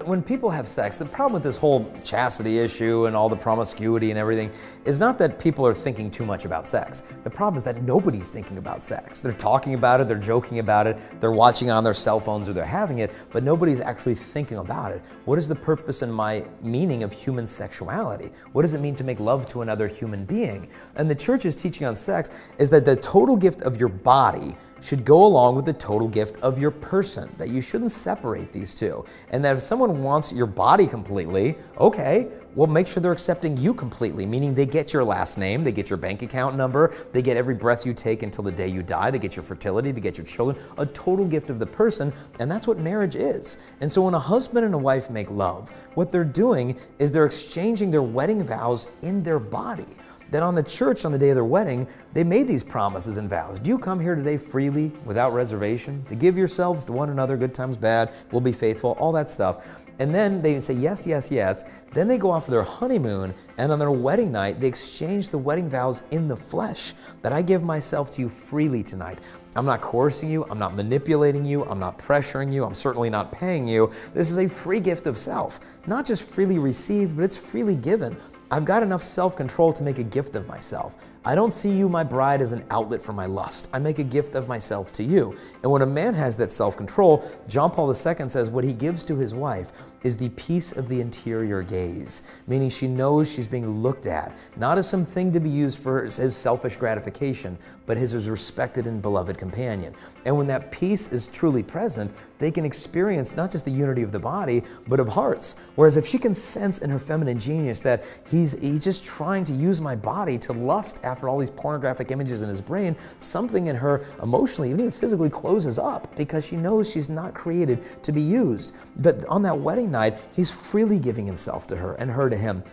When people have sex, the problem with this whole chastity issue and all the promiscuity and everything is not that people are thinking too much about sex. The problem is that nobody's thinking about sex. They're talking about it, they're joking about it, they're watching on their cell phones or they're having it, but nobody's actually thinking about it. What is the purpose and my meaning of human sexuality? What does it mean to make love to another human being? And the church's teaching on sex is that the total gift of your body should go along with the total gift of your person, that you shouldn't separate these two. And that if someone wants your body completely, okay, well, make sure they're accepting you completely, meaning they get your last name, they get your bank account number, they get every breath you take until the day you die, they get your fertility, they get your children, a total gift of the person, and that's what marriage is. And so when a husband and a wife make love, what they're doing is they're exchanging their wedding vows in their body. Then on the church, on the day of their wedding, they made these promises and vows. Do you come here today freely, without reservation, to give yourselves to one another, good times, bad, we'll be faithful, all that stuff. And then they say yes, yes, yes. Then they go off for their honeymoon, and on their wedding night, they exchange the wedding vows in the flesh, that I give myself to you freely tonight. I'm not coercing you, I'm not manipulating you, I'm not pressuring you, I'm certainly not paying you. This is a free gift of self. Not just freely received, but it's freely given. I've got enough self-control to make a gift of myself. I don't see you, my bride, as an outlet for my lust. I make a gift of myself to you. And when a man has that self-control, John Paul II says what he gives to his wife is the peace of the interior gaze, meaning she knows she's being looked at, not as something to be used for his selfish gratification, but his respected and beloved companion. And when that peace is truly present, they can experience not just the unity of the body, but of hearts. Whereas if she can sense in her feminine genius that he's just trying to use my body to lust after all these pornographic images in his brain, something in her emotionally, even physically, closes up because she knows she's not created to be used. But on that wedding night, he's freely giving himself to her and her to him.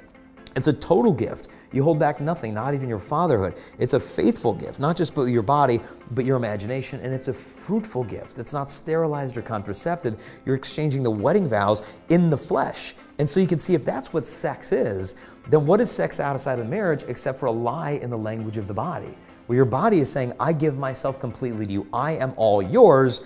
It's a total gift. You hold back nothing, not even your fatherhood. It's a faithful gift, not just your body, but your imagination, and it's a fruitful gift. It's not sterilized or contracepted. You're exchanging the wedding vows in the flesh. And so you can see if that's what sex is, then what is sex outside of marriage except for a lie in the language of the body? Where your body is saying, I give myself completely to you. I am all yours,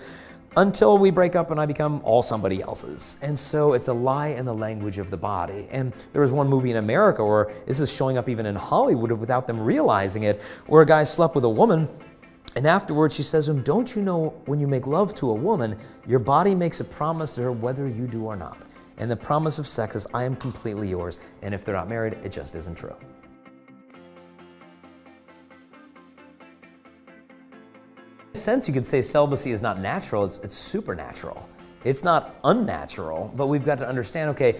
until we break up and I become all somebody else's. And so it's a lie in the language of the body. And there was one movie in America where this is showing up even in Hollywood without them realizing it, where a guy slept with a woman, and afterwards she says to him, don't you know when you make love to a woman, your body makes a promise to her whether you do or not. And the promise of sex is, I am completely yours. And if they're not married, it just isn't true. In a sense, you could say celibacy is not natural, it's supernatural. It's not unnatural, but we've got to understand, okay,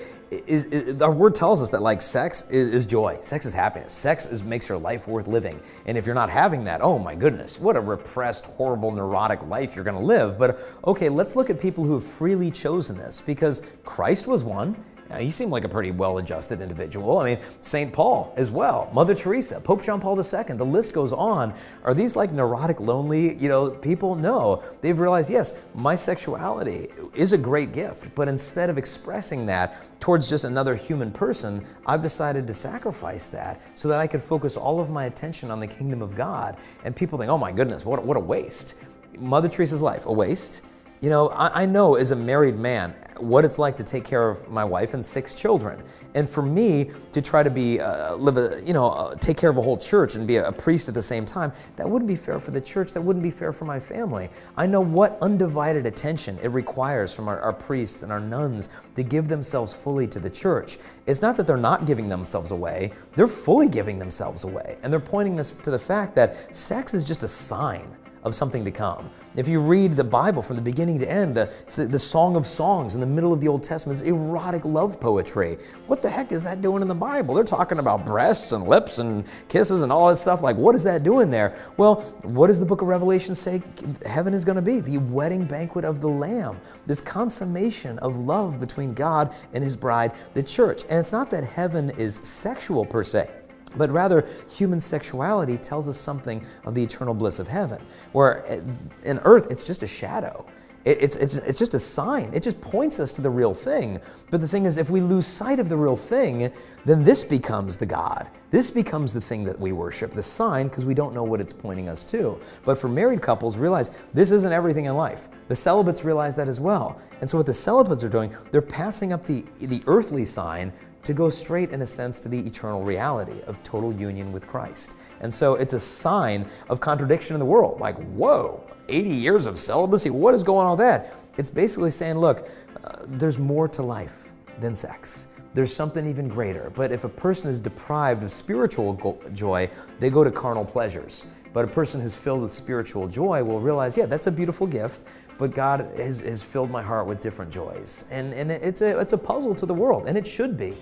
our word tells us that like sex is joy, sex is happiness, makes your life worth living. And if you're not having that, oh my goodness, what a repressed, horrible, neurotic life you're gonna live. But okay, let's look at people who have freely chosen this, because Christ was one. He seemed like a pretty well-adjusted individual. I mean, St. Paul as well, Mother Teresa, Pope John Paul II, the list goes on. Are these like neurotic, lonely, people? No. They've realized, yes, my sexuality is a great gift, but instead of expressing that towards just another human person, I've decided to sacrifice that so that I could focus all of my attention on the kingdom of God. And people think, oh my goodness, what a waste. Mother Teresa's life, a waste? I know as a married man what it's like to take care of my wife and 6 children. And for me to try to be, take care of a whole church and be a priest at the same time, that wouldn't be fair for the church. That wouldn't be fair for my family. I know what undivided attention it requires from our priests and our nuns to give themselves fully to the church. It's not that they're not giving themselves away. They're fully giving themselves away. And they're pointing us to the fact that sex is just a sign of something to come. If you read the Bible from the beginning to end, the Song of Songs in the middle of the Old Testament is erotic love poetry. What the heck is that doing in the Bible? They're talking about breasts and lips and kisses and all that stuff. Like, what is that doing there? Well, what does the book of Revelation say heaven is going to be? The wedding banquet of the Lamb. This consummation of love between God and His bride, the church. And it's not that heaven is sexual per se, but rather human sexuality tells us something of the eternal bliss of heaven, where in earth it's just a shadow. It's just a sign. It just points us to the real thing. But the thing is, if we lose sight of the real thing, then this becomes the God. This becomes the thing that we worship, the sign, because we don't know what it's pointing us to. But for married couples, realize this isn't everything in life. The celibates realize that as well. And so what the celibates are doing, they're passing up the earthly sign to go straight, in a sense, to the eternal reality of total union with Christ. And so it's a sign of contradiction in the world. Like, whoa, 80 years of celibacy, what is going on with that? It's basically saying, look, there's more to life than sex. There's something even greater. But if a person is deprived of spiritual joy, they go to carnal pleasures. But a person who's filled with spiritual joy will realize, yeah, that's a beautiful gift, but God has filled my heart with different joys. And it's a puzzle to the world, and it should be.